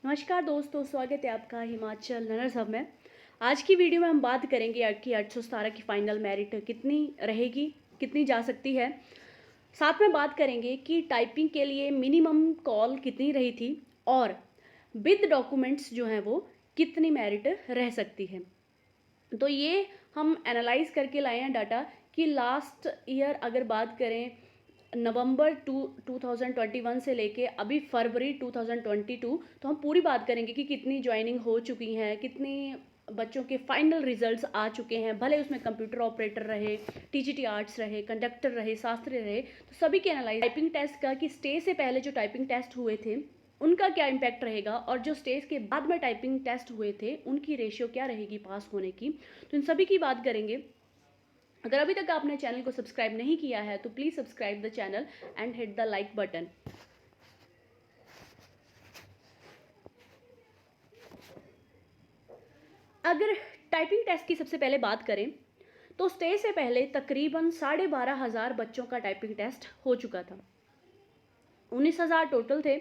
नमस्कार दोस्तों, स्वागत है आपका हिमाचल लर्नर्स हब में। आज की वीडियो में हम बात करेंगे कि 817 की फाइनल मेरिट कितनी रहेगी, कितनी जा सकती है। साथ में बात करेंगे कि टाइपिंग के लिए मिनिमम कॉल कितनी रही थी और विद डॉक्यूमेंट्स जो हैं वो कितनी मेरिट रह सकती है। तो ये हम एनालाइज करके लाए हैं डाटा कि लास्ट ईयर अगर बात करें नवंबर 2021 से लेके अभी फरवरी 2022, तो हम पूरी बात करेंगे कि कितनी ज्वाइनिंग हो चुकी हैं, कितनी बच्चों के फाइनल रिजल्ट्स आ चुके हैं, भले उसमें कंप्यूटर ऑपरेटर रहे, टीजीटी आर्ट्स रहे, कंडक्टर रहे, शास्त्री रहे, तो सभी के एनालाइज टाइपिंग टेस्ट का कि स्टे से पहले जो टाइपिंग टेस्ट हुए थे उनका क्या इम्पैक्ट रहेगा और जो स्टेज के बाद में टाइपिंग टेस्ट हुए थे उनकी रेशियो क्या रहेगी पास होने की, तो इन सभी की बात करेंगे। अगर अभी तक आपने चैनल को सब्सक्राइब नहीं किया है तो please subscribe the channel and hit the like button. अगर टाइपिंग टेस्ट की सबसे पहले बात करें तो स्टेज से पहले तकरीबन 12,500 बच्चों का टाइपिंग टेस्ट हो चुका था। 19,000 टोटल थे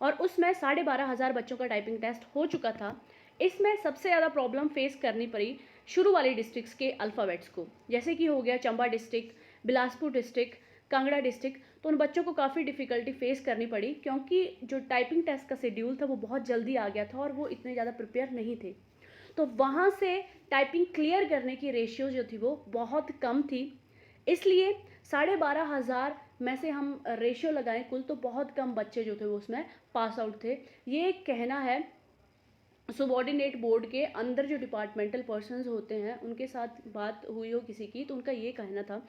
और उसमें 12,500 बच्चों का टाइपिंग टेस्ट हो चुका था। इसमें सबसे ज़्यादा प्रॉब्लम फेस करनी पड़ी शुरू वाली डिस्ट्रिक्ट्स के अल्फ़ाबेट्स को, जैसे कि हो गया Chamba district, Bilaspur district, Kangra district. तो उन बच्चों को काफ़ी डिफ़िकल्टी फेस करनी पड़ी क्योंकि जो टाइपिंग टेस्ट का शेड्यूल था वो बहुत जल्दी आ गया था और वो इतने ज़्यादा प्रिपेयर नहीं थे। तो वहाँ से टाइपिंग क्लियर करने की रेशियो जो थी वो बहुत कम थी। इसलिए 12,500 में से हम रेशियो लगाएं कुल तो बहुत कम बच्चे जो थे वो उसमें पास आउट थे। ये एक कहना है सबॉर्डिनेट बोर्ड के अंदर जो डिपार्टमेंटल पर्सन्स होते हैं उनके साथ बात हुई हो किसी की, तो उनका ये कहना था।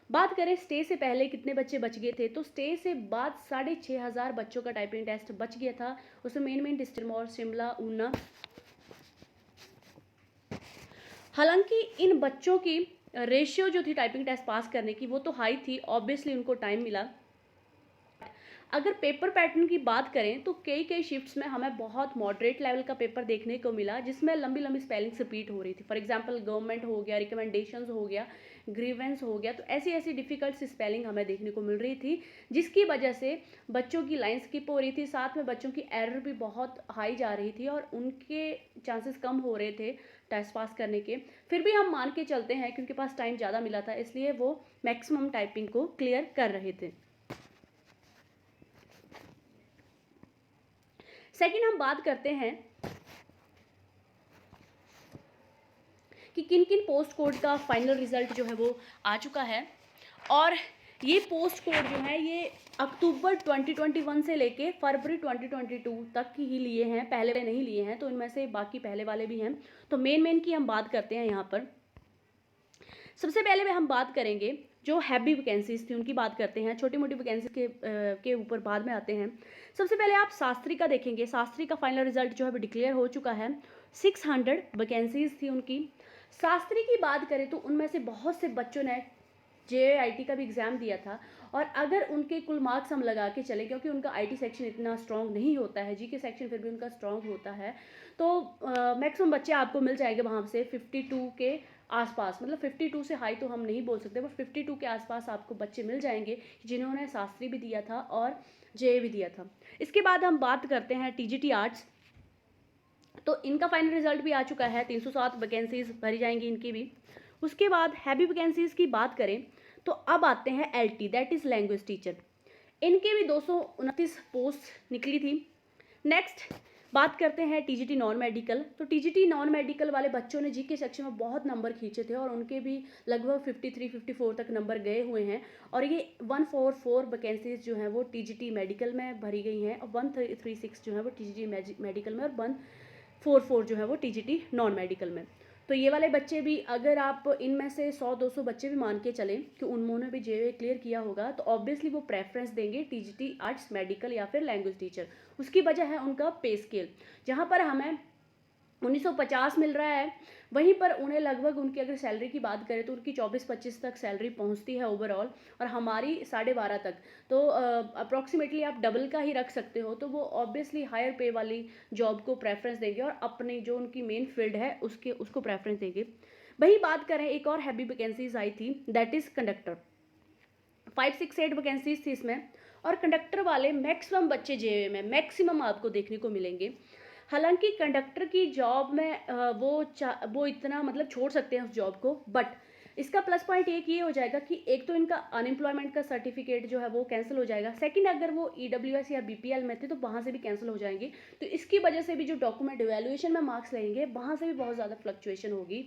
बात करें स्टे से पहले कितने बच्चे बच गए थे, तो स्टे से बाद 6,500 बच्चों का टाइपिंग टेस्ट बच गया था। उसमें मेन डिस्ट्रिक्ट सिरमौर, शिमला, ऊना। हालांकि इन बच्चों की रेशियो जो थी टाइपिंग टेस्ट पास करने की वो तो हाई थी, ऑब्वियसली उनको टाइम मिला। अगर पेपर पैटर्न की बात करें तो कई शिफ्ट्स में हमें बहुत मॉडरेट लेवल का पेपर देखने को मिला जिसमें लंबी लंबी स्पेलिंग्स रिपीट हो रही थी। फॉर एग्जांपल गवर्नमेंट हो गया, रिकमेंडेशंस हो गया, ग्रीवेंस हो गया, तो ऐसी ऐसी डिफिकल्ट सी स्पेलिंग हमें देखने को मिल रही थी जिसकी वजह से बच्चों की लाइन स्किप हो रही थी। साथ में बच्चों की एरर भी बहुत हाई जा रही थी और उनके चांसेस कम हो रहे थे टेस्ट पास करने के। फिर भी हम मान के चलते हैं कि उनके पास टाइम ज़्यादा मिला था, इसलिए वो मैक्सिमम टाइपिंग को क्लियर कर रहे थे। सेकंड हम बात करते हैं कि किन किन पोस्ट कोड का फाइनल रिजल्ट जो है वो आ चुका है। और ये पोस्ट कोड जो है ये अक्टूबर 2021 से लेके फरवरी 2022 तक ही लिए हैं, पहले वाले नहीं लिए हैं, तो इनमें से बाकी पहले वाले भी हैं। तो मेन की हम बात करते हैं यहाँ पर। सबसे पहले में हम बात करेंगे जो हैवी वैकेंसीज थी उनकी बात करते हैं। छोटी मोटी वैकेंसी के ऊपर बाद में आते हैं। सबसे पहले आप शास्त्री का देखेंगे। शास्त्री का फाइनल रिजल्ट जो है वो डिक्लेयर हो चुका है। 600 वैकेंसीज थी उनकी। शास्त्री की बात करें तो उनमें से बहुत से बच्चों ने JIT का भी एग्ज़ाम दिया था और अगर उनके कुल मार्क्स हम लगा के चले, क्योंकि उनका IT सेक्शन इतना स्ट्रॉन्ग नहीं होता है, GK सेक्शन फिर भी उनका स्ट्रॉन्ग होता है, तो मैक्सिमम बच्चे आपको मिल जाएंगे वहाँ से 52 के आसपास। मतलब 52 से हाई तो हम नहीं बोल सकते, बट 52 के आसपास आपको बच्चे मिल जाएंगे जिन्होंने शास्त्री भी दिया था और JA भी दिया था। इसके बाद हम बात करते हैं TGT आर्ट्स। तो इनका फाइनल रिजल्ट भी आ चुका है। 307 वैकेंसीज भरी जाएंगी इनकी भी। उसके बाद हैवी वैकेंसीज की बात करें तो अब आते हैं LT, that is language teacher. इनके भी 229 पोस्ट निकली थी। नेक्स्ट बात करते हैं TGT नॉन मेडिकल। तो TGT नॉन मेडिकल वाले बच्चों ने GK सेक्शन में बहुत नंबर खींचे थे और उनके भी लगभग 53-54 तक नंबर गए हुए हैं। और ये 144 वैकेंसीज जो हैं वो TGT मेडिकल में भरी गई हैं और 136 जो है वो TGT मेडिकल में और 144 जो है वो TGT नॉन मेडिकल में। तो ये वाले बच्चे भी, अगर आप इनमें से 100-200 बच्चे भी मान के चलें कि उन्होंने भी JA क्लियर किया होगा तो ऑब्वियसली वो प्रेफरेंस देंगे TGT आर्ट्स मेडिकल या फिर लैंग्वेज टीचर। उसकी वजह है उनका पे स्केल, जहाँ पर हमें 1950 मिल रहा है, वहीं पर उन्हें लगभग उनकी अगर सैलरी की बात करें तो उनकी 24-25 तक सैलरी पहुंचती है ओवरऑल और हमारी 12.5 तक। तो अप्रॉक्सीमेटली आप डबल का ही रख सकते हो। तो वो ऑब्वियसली हायर पे वाली जॉब को प्रेफरेंस देंगे और अपनी जो उनकी मेन फील्ड है उसको प्रेफरेंस देंगे। वही बात करें, एक और हैवी वैकेंसीज आई थी, दैट इज़ कंडक्टर। 568 वैकेंसीज थी इसमें और कंडक्टर वाले मैक्सिमम बच्चे जेईई में मैक्सिमम आपको देखने को मिलेंगे। हालांकि कंडक्टर की जॉब में वो इतना मतलब छोड़ सकते हैं उस जॉब को, बट इसका प्लस पॉइंट एक ये हो जाएगा कि एक तो इनका अनएम्प्लॉयमेंट का सर्टिफिकेट जो है वो कैंसिल हो जाएगा, सेकंड अगर वो ईडब्ल्यूएस या बीपीएल में थे तो वहाँ से भी कैंसिल हो जाएंगे, तो इसकी वजह से भी जो डॉक्यूमेंट इवैल्यूएशन में मार्क्स लेंगे वहाँ से भी बहुत ज़्यादा फ्लक्चुएशन होगी।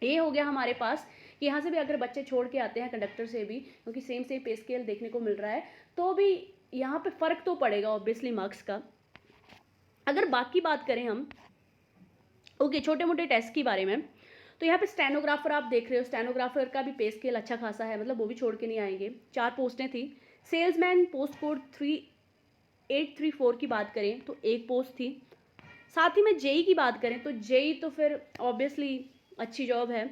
ये हो गया हमारे पास कि यहाँ से भी अगर बच्चे छोड़ के आते हैं कंडक्टर से भी, क्योंकि सेम सेम पे स्केल देखने को मिल रहा है, तो भी यहाँ पे फ़र्क तो पड़ेगा ऑब्वियसली मार्क्स का। अगर बाकी बात करें हम छोटे मोटे टेस्ट के बारे में, तो यहाँ पे स्टेनोग्राफर आप देख रहे हो, स्टेनोग्राफर का भी पे स्केल अच्छा खासा है, मतलब वो भी छोड़ के नहीं आएंगे। 4 पोस्टें थी। सेल्समैन पोस्ट कोड 3834 की बात करें तो 1 पोस्ट थी। साथ ही में जेई की बात करें तो जेई तो फिर ऑब्वियसली अच्छी जॉब है,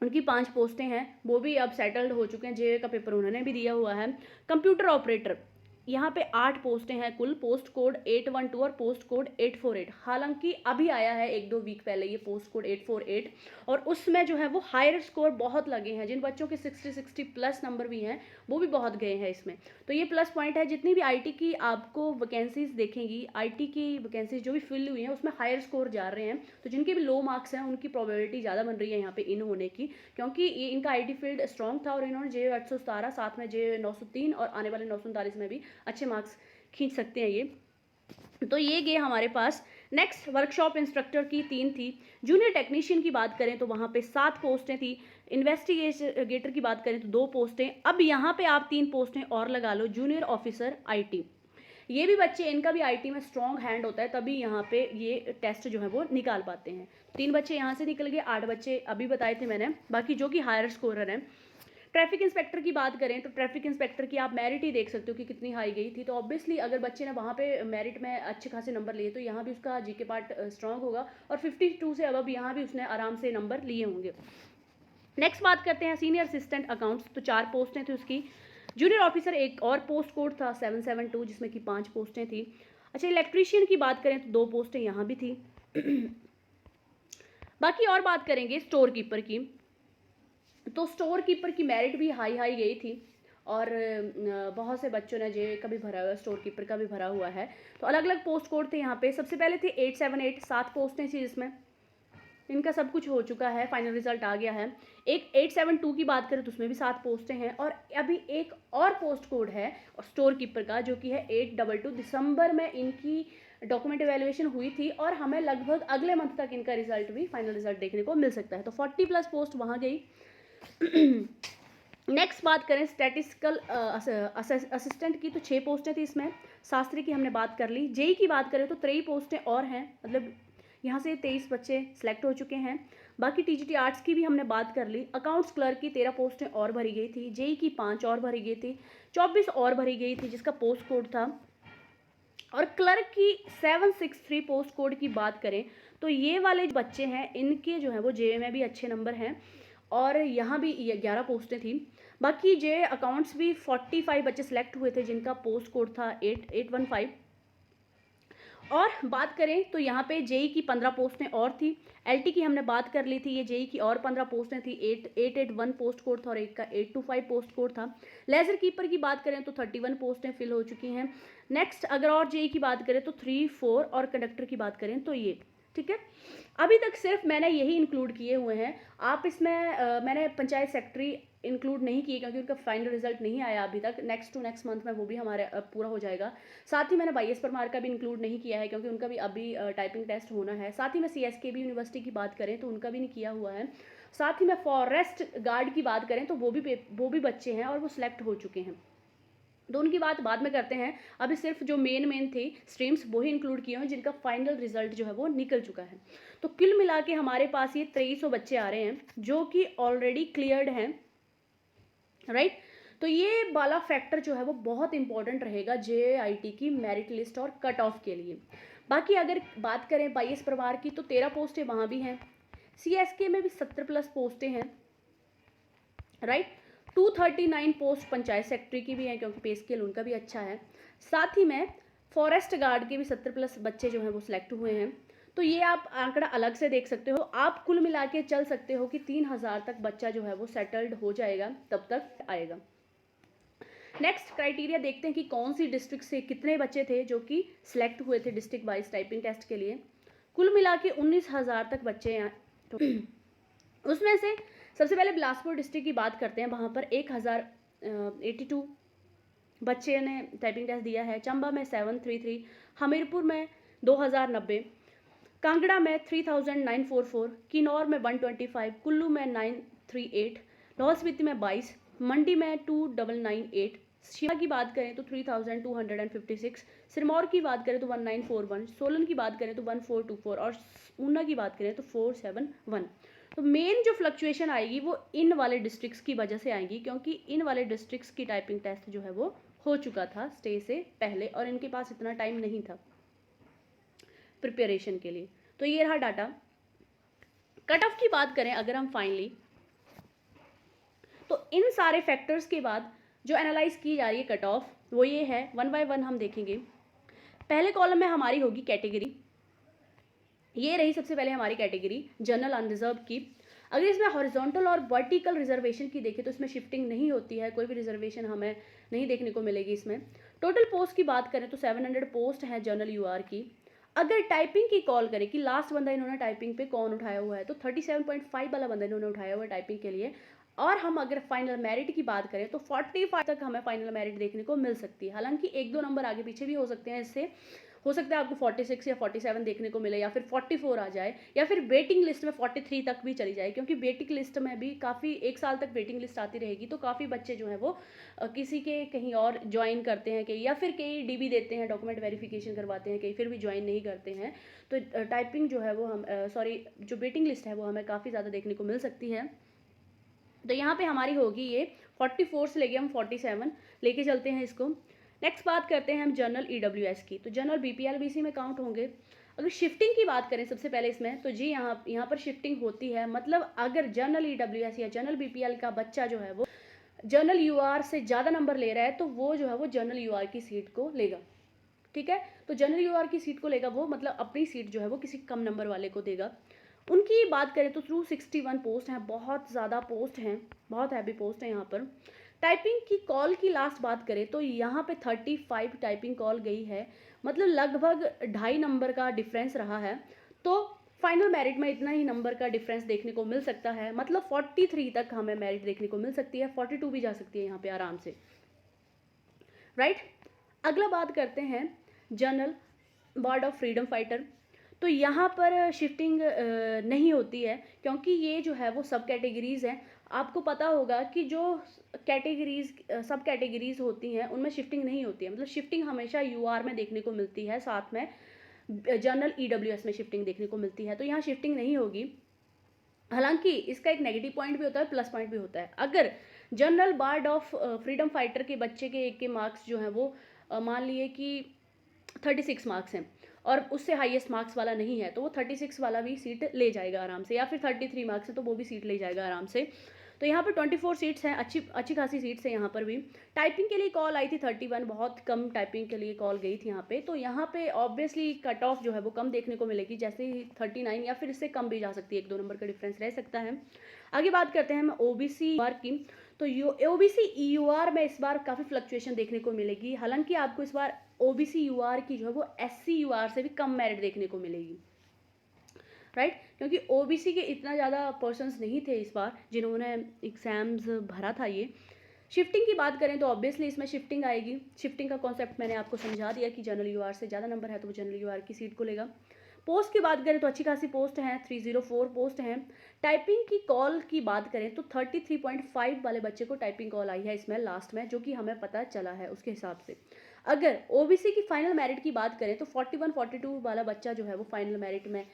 उनकी 5 पोस्टें हैं, वो भी अब सेटल्ड हो चुके हैं, जेई का पेपर उन्होंने भी दिया हुआ है। कंप्यूटर ऑपरेटर यहाँ पे 8 पोस्टें हैं कुल, पोस्ट कोड 812 और पोस्ट कोड 848। हालांकि अभी आया है 1-2 वीक पहले ये पोस्ट कोड 848, और उसमें जो है वो हायर स्कोर बहुत लगे हैं, जिन बच्चों के 60 प्लस नंबर भी हैं वो भी बहुत गए हैं इसमें, तो ये प्लस पॉइंट है। जितनी भी आईटी की आपको वैकेंसीज देखेंगी, आईटी की वैकेंसीज जो भी फिल हुई हैं उसमें हायर स्कोर जा रहे हैं, तो जिनके भी लो मार्क्स हैं उनकी प्रोबेबिलिटी ज़्यादा बन रही है यहाँ पे इन होने की, क्योंकि ये इनका आईटी फील्ड स्ट्रॉन्ग था और इन्होंने जे 817 साथ में जे 903 और आने वाले 939 में भी अच्छे मार्क्स खींच सकते हैं ये। तो ये गए हमारे पास। नेक्स्ट वर्कशॉप इंस्ट्रक्टर की 3 थी। जूनियर टेक्नीशियन की बात करें तो वहाँ पे 7 पोस्टें थी। इन्वेस्टिगेटर की बात करें तो 2 पोस्टें। अब यहाँ पे आप 3 पोस्टें और लगा लो, जूनियर ऑफिसर आईटी। ये भी बच्चे, इनका भी आईटी में स्ट्रॉन्ग हैंड होता है, तभी यहाँ पे ये टेस्ट जो है वो निकाल पाते हैं। 3 बच्चे यहाँ से निकल गए, 8 बच्चे अभी बताए थे मैंने, बाकी जो कि हायर स्कोरर हैं। ट्रैफिक इंस्पेक्टर की बात करें तो ट्रैफिक इंस्पेक्टर की आप मेरिट ही देख सकते हो कि कितनी हाई गई थी, तो ऑब्वियसली अगर बच्चे ने वहाँ पे मेरिट में अच्छे खासे नंबर लिए तो यहाँ भी उसका जीके पार्ट स्ट्रांग होगा, और 52 से अब यहाँ भी उसने आराम से नंबर लिए होंगे। नेक्स्ट बात करते हैं सीनियर असिस्टेंट अकाउंट्स, तो 4 पोस्टें थी उसकी। जूनियर ऑफिसर एक और पोस्ट कोड था 772, जिसमें कि 5 पोस्टें थी। अच्छा, इलेक्ट्रीशियन की बात करें तो 2 पोस्टें यहाँ भी थी। बाकी और बात करेंगे स्टोर कीपर की, तो स्टोर कीपर की मेरिट भी हाई गई थी, और बहुत से बच्चों ने जे का भी भरा हुआ है, स्टोर कीपर का भी भरा हुआ है। तो अलग अलग पोस्ट कोड थे यहाँ पे। सबसे पहले थे 878, 7 पोस्टें थी जिसमें इनका सब कुछ हो चुका है, फाइनल रिजल्ट आ गया है। एक 872 की बात करें तो उसमें भी 7 पोस्टें हैं, और अभी एक और पोस्ट कोड है स्टोर कीपर का जो कि है 822। दिसंबर में इनकी डॉक्यूमेंट इवैल्यूएशन हुई थी, और हमें लगभग अगले मंथ तक इनका रिजल्ट भी, फाइनल रिजल्ट देखने को मिल सकता है। तो 40+ पोस्ट वहाँ गई। नेक्स्ट बात करें स्टैटिस्टिकल असिस्टेंट की, तो 6 पोस्टें थी इसमें। शास्त्री की हमने बात कर ली। जेई की बात करें तो 23 पोस्टें और हैं, मतलब यहाँ से 23 बच्चे सेलेक्ट हो चुके हैं। बाकी टीजीटी आर्ट्स की भी हमने बात कर ली। अकाउंट्स क्लर्क की 13 पोस्टें और भरी गई थी। जेई की 5 और भरी गई थी। 24 और भरी गई थी जिसका पोस्ट कोड था। और क्लर्क की 763 पोस्ट कोड की बात करें तो ये वाले बच्चे हैं, इनके जो है वो जेई में भी अच्छे नंबर हैं, और यहाँ भी 11 पोस्टें थी। बाकी जे अकाउंट्स भी 45 बच्चे सेलेक्ट हुए थे जिनका पोस्ट कोड था 8815। और बात करें तो यहाँ पे जेई की 15 पोस्टें और थी। एलटी की हमने बात कर ली थी, ये जेई की और 15 पोस्टें थी। 881 पोस्ट कोड था और एक का 825 पोस्ट कोड था। लेजर कीपर की बात करें तो 31 पोस्टें फिल हो चुकी हैं। नेक्स्ट अगर और जेई की बात करें तो 3, 4, और कंडक्टर की बात करें तो ये, ठीक है। अभी तक सिर्फ मैंने यही इंक्लूड किए हुए हैं। आप इसमें मैंने पंचायत सेक्रेटरी इंक्लूड नहीं किए क्योंकि उनका फाइनल रिजल्ट नहीं आया अभी तक। नेक्स्ट टू नेक्स्ट मंथ में वो भी हमारे पूरा हो जाएगा। साथ ही मैंने वाईएस परमार का भी इंक्लूड नहीं किया है क्योंकि उनका भी अभी टाइपिंग टेस्ट होना है। साथ ही मैं सीएसकेबी यूनिवर्सिटी की बात करें तो उनका भी नहीं किया हुआ है। साथ ही मैं फॉरेस्ट गार्ड की बात करें तो वो भी बच्चे हैं और वो सिलेक्ट हो चुके हैं, तो उनकी बात बाद में करते हैं। अभी सिर्फ जो मेन थी स्ट्रीम्स वही इंक्लूड किए हैं जिनका फाइनल रिजल्ट जो है वो निकल चुका है। तो कुल मिला के हमारे पास ये 2300 बच्चे आ रहे हैं जो कि ऑलरेडी क्लियर्ड हैं, राइट। तो ये वाला फैक्टर जो है वो बहुत इंपॉर्टेंट रहेगा जेआईटी की मेरिट लिस्ट और कट ऑफ के लिए। बाकी अगर बात करें वाईएस परिवार की तो 13 पोस्टें वहाँ भी हैं। सीएसके में भी 70+ पोस्टें हैं, राइट। 239 पोस्ट पंचायत सेक्रेटरी की भी हैं क्योंकि पे स्केल उनका भी अच्छा है। साथ ही में फॉरेस्ट गार्ड के भी 70+ बच्चे जो हैं वो सिलेक्ट हुए हैं। तो ये आप आंकड़ा अलग से देख सकते हो। आप कुल मिला के चल सकते हो कि 3000 तक बच्चा जो है वो सेटल्ड हो जाएगा, तब तक आएगा। नेक्स्ट क्राइटेरिया देखते हैं कि कौन सी डिस्ट्रिक्ट से कितने बच्चे थे जो कि सिलेक्ट हुए थे डिस्ट्रिक्ट वाइज टाइपिंग टेस्ट के लिए। कुल मिला के 19,000 तक बच्चे हैं। तो उसमें से सबसे पहले बिलासपुर डिस्ट्रिक्ट की बात करते हैं, वहाँ पर 1082 बच्चे ने टाइपिंग टेस्ट दिया है। चंबा में 733, हमीरपुर में 2090, कांगड़ा में 3944, किन्नौर में 125, कुल्लू में 938, लाहौल स्पीति में 22, मंडी में 2998, शिमला की बात करें तो 3256, सिरमौर की बात करें तो 1941, सोलन की बात करें तो 1424 और ऊना की बात करें तो 471। तो मेन जो फ्लक्चुएशन आएगी वो इन वाले डिस्ट्रिक्ट्स की वजह से आएगी, क्योंकि इन वाले डिस्ट्रिक्ट्स की टाइपिंग टेस्ट जो है वो हो चुका था स्टे से पहले और इनके पास इतना टाइम नहीं था प्रिपरेशन के लिए। तो ये रहा डाटा। कट ऑफ की बात करें अगर हम फाइनली, तो इन सारे फैक्टर्स के बाद जो एनालाइज की जा रही है कट ऑफ वो ये है, वन बाय वन हम देखेंगे। पहले कॉलम में हमारी होगी कैटेगरी, ये रही सबसे पहले हमारी कैटेगरी जनरल अनरिजर्व की। अगर इसमें हॉरिजॉन्टल और वर्टिकल रिजर्वेशन की देखें तो इसमें शिफ्टिंग नहीं होती है, कोई भी रिजर्वेशन हमें नहीं देखने को मिलेगी इसमें। टोटल पोस्ट की बात करें तो 700 पोस्ट हैं जनरल यूआर की। अगर टाइपिंग की कॉल करें कि लास्ट बंदा इन्होंने टाइपिंग पे कौन उठाया हुआ है, तो 37.5 वाला बंदा इन्होंने उठाया हुआ है टाइपिंग के लिए। और हम अगर फाइनल मेरिट की बात करें तो 45 तक हमें फाइनल मेरिट देखने को मिल सकती है। हालांकि 1-2 नंबर आगे पीछे भी हो सकते हैं, इससे हो सकता है आपको 46 या 47 देखने को मिले, या फिर 44 आ जाए, या फिर वेटिंग लिस्ट में 43 तक भी चली जाए, क्योंकि वेटिंग लिस्ट में भी काफ़ी 1 साल तक वेटिंग लिस्ट आती रहेगी। तो काफ़ी बच्चे जो हैं वो किसी के कहीं और ज्वाइन करते हैं कहीं, या फिर कई डीबी देते हैं, डॉक्यूमेंट वेरिफिकेशन करवाते हैं कहीं, फिर भी ज्वाइन नहीं करते हैं। तो टाइपिंग जो है वो हम जो वेटिंग लिस्ट है वो हमें काफ़ी ज़्यादा देखने को मिल सकती है। तो यहाँ पे हमारी होगी ये 44 से लेके हम 47 लेके चलते हैं इसको। नेक्स्ट बात करते हैं हम जनरल ईडब्ल्यूएस की। तो जनरल बीपीएल भी इसी में काउंट होंगे। अगर शिफ्टिंग की बात करें सबसे पहले इसमें, तो जी यहाँ पर शिफ्टिंग होती है। मतलब अगर जनरल ईडब्ल्यूएस या जनरल बीपीएल का बच्चा जो है वो जनरल यूआर से ज़्यादा नंबर ले रहा है तो वो जो है वो जनरल यूआर की सीट को लेगा। ठीक है, तो जनरल यूआर की सीट को लेगा वो, मतलब अपनी सीट जो है वो किसी कम नंबर वाले को देगा। उनकी बात करें तो थ्रू 61 पोस्ट हैं, बहुत ज़्यादा पोस्ट हैं, बहुत हैवी पोस्ट है यहाँ पर। टाइपिंग की कॉल की लास्ट बात करें तो यहाँ पे 35 टाइपिंग कॉल गई है, मतलब लगभग 2.5 नंबर का डिफरेंस रहा है। तो फाइनल मेरिट में इतना ही नंबर का डिफरेंस देखने को मिल सकता है, मतलब 43 तक हमें मेरिट देखने को मिल सकती है, 42 भी जा सकती है यहाँ पे आराम से, राइट। अगला बात करते हैं general ward of freedom fighter. तो यहाँ पर शिफ्टिंग नहीं होती है, क्योंकि ये जो है वो सब कैटेगरीज़ हैं। आपको पता होगा कि जो सब कैटेगरीज़ होती हैं उनमें शिफ्टिंग नहीं होती है, मतलब शिफ्टिंग हमेशा यूआर में देखने को मिलती है, साथ में जनरल ईडब्ल्यूएस में शिफ्टिंग देखने को मिलती है। तो यहाँ शिफ्टिंग नहीं होगी। हालांकि इसका एक नेगेटिव पॉइंट भी होता है, प्लस पॉइंट भी होता है। अगर general ward of freedom fighter के बच्चे के एक के मार्क्स जो हैं वो मान लिए कि 36 मार्क्स हैं और उससे हाईएस्ट मार्क्स वाला नहीं है, तो वो 36 वाला भी सीट ले जाएगा आराम से, या फिर 33 मार्क्स है तो वो भी सीट ले जाएगा आराम से। तो यहाँ पर 24 सीट्स हैं, अच्छी खासी सीट्स हैं यहाँ पर भी। टाइपिंग के लिए कॉल आई थी 31, बहुत कम टाइपिंग के लिए कॉल गई थी यहाँ पे। तो यहाँ पे ऑब्वियसली कट ऑफ जो है वो कम देखने को मिलेगी, जैसे 39 या फिर इससे कम भी जा सकती है, 1-2 नंबर का डिफरेंस रह सकता है। आगे बात करते हैं हम ओबीसी की। तो ओबीसी ईयूआर में इस बार काफ़ी फ्लक्चुएशन देखने को मिलेगी। हालांकि आपको इस बार ओबीसी यूआर की जो है वो एससी यूआर से भी कम मेरिट देखने को मिलेगी, राइट, क्योंकि ओबीसी के इतना ज़्यादा पर्सन्स नहीं थे इस बार जिन्होंने एग्जाम्स भरा था। ये शिफ्टिंग की बात करें तो ऑब्वियसली इसमें शिफ्टिंग आएगी। शिफ्टिंग का कॉन्सेप्ट मैंने आपको समझा दिया कि जनरल यूआर से ज़्यादा नंबर है तो वो जनरल यूआर की सीट को लेगा। पोस्ट की बात करें तो अच्छी खासी पोस्ट हैं, 304 पोस्ट हैं। टाइपिंग की कॉल की बात करें तो 33.5 वाले बच्चे को टाइपिंग कॉल आई है इसमें लास्ट में, जो कि हमें पता चला है उसके हिसाब से। अगर ओबीसी की फाइनल मेरिट की बात करें तो 41-42 वाला बच्चा जो है वो फाइनल मेरिट में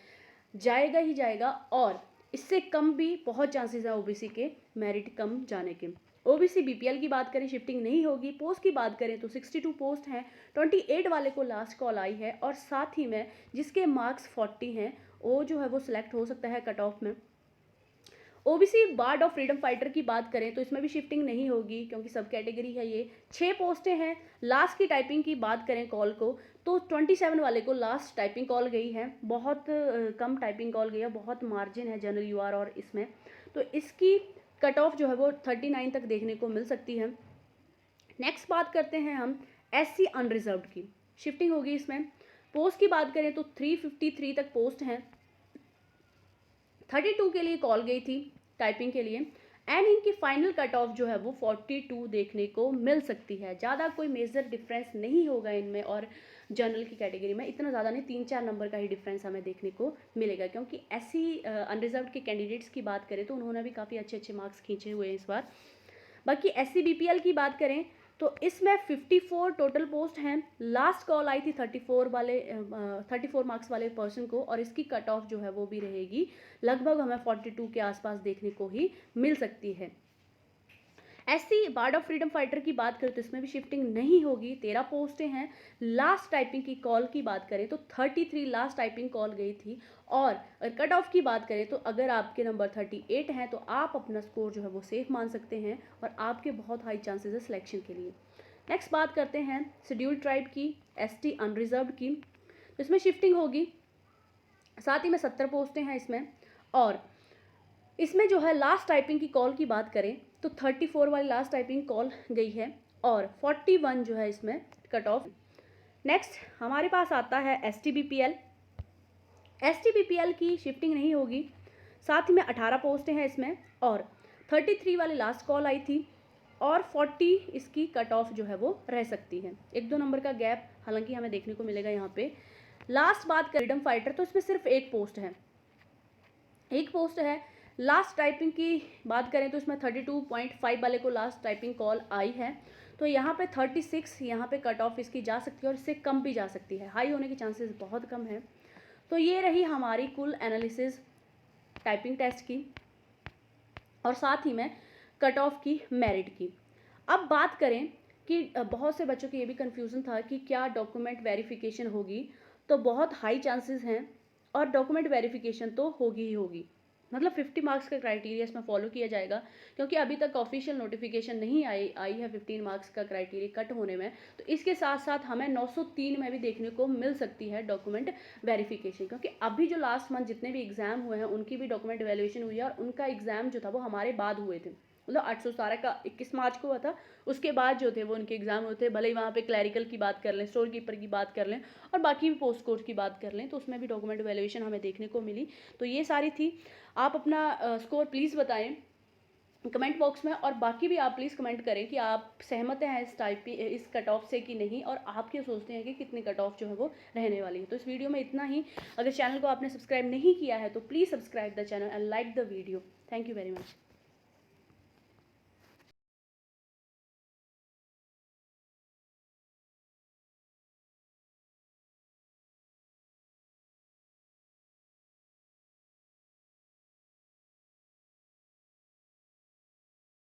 जाएगा ही जाएगा, और इससे कम भी बहुत चांसेस है ओबीसी के मेरिट कम जाने के। ओबीसी बीपीएल की बात करें शिफ्टिंग नहीं होगी। पोस्ट की बात करें तो 62 पोस्ट हैं, 28 वाले को लास्ट कॉल आई है, और साथ ही में जिसके मार्क्स 40 हैं वो जो है वो सिलेक्ट हो सकता है कट ऑफ में। OBC ward of freedom fighter की बात करें तो इसमें भी शिफ्टिंग नहीं होगी, क्योंकि सब कैटेगरी है ये। 6 पोस्टें हैं। लास्ट की टाइपिंग की बात करें कॉल को तो 27 वाले को लास्ट टाइपिंग कॉल गई है, बहुत कम टाइपिंग कॉल गई है, बहुत मार्जिन है जनरल यूआर और इसमें। तो इसकी कट ऑफ जो है वो 39 तक देखने को मिल सकती है। नेक्स्ट बात करते हैं हम SC अनरिजर्व्ड की। शिफ्टिंग होगी इसमें। पोस्ट की बात करें तो 353 तक पोस्ट हैं, 32 के लिए कॉल गई थी टाइपिंग के लिए, एंड इनकी फाइनल कट ऑफ जो है वो 42 देखने को मिल सकती है। ज़्यादा कोई मेजर डिफरेंस नहीं होगा इनमें और जनरल की कैटेगरी में इतना ज़्यादा नहीं, 3-4 नंबर का ही डिफरेंस हमें देखने को मिलेगा, क्योंकि ऐसी अनरिजर्व्ड के कैंडिडेट्स की बात करें तो उन्होंने भी काफ़ी अच्छे अच्छे मार्क्स खींचे हुए हैं इस बार। बाकी SC BPL की बात करें तो इसमें 54 टोटल पोस्ट हैं। लास्ट कॉल आई थी 34 मार्क्स वाले पर्सन को, और इसकी कट ऑफ जो है वो भी रहेगी लगभग हमें 42 के आसपास देखने को ही मिल सकती है। SC bard of freedom fighter की बात करें तो इसमें भी शिफ्टिंग नहीं होगी, 13 पोस्टें हैं। लास्ट टाइपिंग की कॉल की बात करें तो 33 लास्ट टाइपिंग कॉल गई थी, और कट ऑफ की बात करें तो अगर आपके नंबर 38 हैं तो आप अपना स्कोर जो है वो सेफ मान सकते हैं और आपके बहुत हाई चांसेस है सिलेक्शन के लिए। नेक्स्ट बात करते हैं शेड्यूल्ड ट्राइब की, ST अनरिजर्व्ड की। तो इसमें शिफ्टिंग होगी, साथ ही में 70 पोस्टें हैं इसमें, और इसमें जो है लास्ट टाइपिंग की कॉल की बात करें तो 34 वाली लास्ट टाइपिंग कॉल गई है, और 41 जो है इसमें कट ऑफ। नेक्स्ट हमारे पास आता है ST BPL। ST BPL की शिफ्टिंग नहीं होगी, साथ ही में 18 पोस्टें हैं इसमें, और 33 वाली लास्ट कॉल आई थी, और 40 इसकी कट ऑफ जो है वो रह सकती है। 1-2 नंबर का गैप हालांकि हमें देखने को मिलेगा यहाँ पे। लास्ट बात करें फ्रीडम फाइटर तो इसमें सिर्फ एक पोस्ट है, एक पोस्ट है। लास्ट टाइपिंग की बात करें तो इसमें 32.5 वाले को लास्ट टाइपिंग कॉल आई है, तो यहाँ पे 36 यहाँ पे कट ऑफ इसकी जा सकती है, और इससे कम भी जा सकती है, हाई होने के चांसेस बहुत कम है। तो ये रही हमारी कुल एनालिसिस टाइपिंग टेस्ट की, और साथ ही में कट ऑफ की मेरिट की। अब बात करें कि बहुत से बच्चों को ये भी कन्फ्यूज़न था कि क्या डॉक्यूमेंट वेरिफिकेशन होगी, तो बहुत हाई चांसेस हैं, और डॉक्यूमेंट वेरिफिकेशन तो होगी ही होगी, मतलब 50 मार्क्स का क्राइटेरिया इसमें फॉलो किया जाएगा, क्योंकि अभी तक ऑफिशियल नोटिफिकेशन नहीं आई है 15 मार्क्स का क्राइटेरिया कट होने में। तो इसके साथ साथ हमें 903 में भी देखने को मिल सकती है डॉक्यूमेंट वेरिफिकेशन, क्योंकि अभी जो लास्ट मंथ जितने भी एग्जाम हुए हैं उनकी भी डॉक्यूमेंट वैल्यूएशन हुई है, और उनका एग्जाम जो था वो हमारे बाद हुए थे, मतलब 817 का 21 मार्च को हुआ था, उसके बाद जो थे वो उनके एग्जाम होते, भले ही वहाँ पे क्लैरिकल की बात कर लें, स्टोर कीपर की बात कर लें, और बाकी भी पोस्ट कोर्स की बात कर लें, तो उसमें भी डॉक्यूमेंट वैल्यूएशन हमें देखने को मिली। तो ये सारी थी। आप अपना स्कोर प्लीज़ बताएं कमेंट बॉक्स में, और बाकी भी आप प्लीज़ कमेंट करें कि आप सहमत हैं इस कट ऑफ से कि नहीं, और आप क्या सोचते हैं कि कितनी कट ऑफ जो है वो रहने वाली है। तो इस वीडियो में इतना ही। अगर चैनल को आपने सब्सक्राइब नहीं किया है तो please subscribe the channel and like the video. Thank you very much.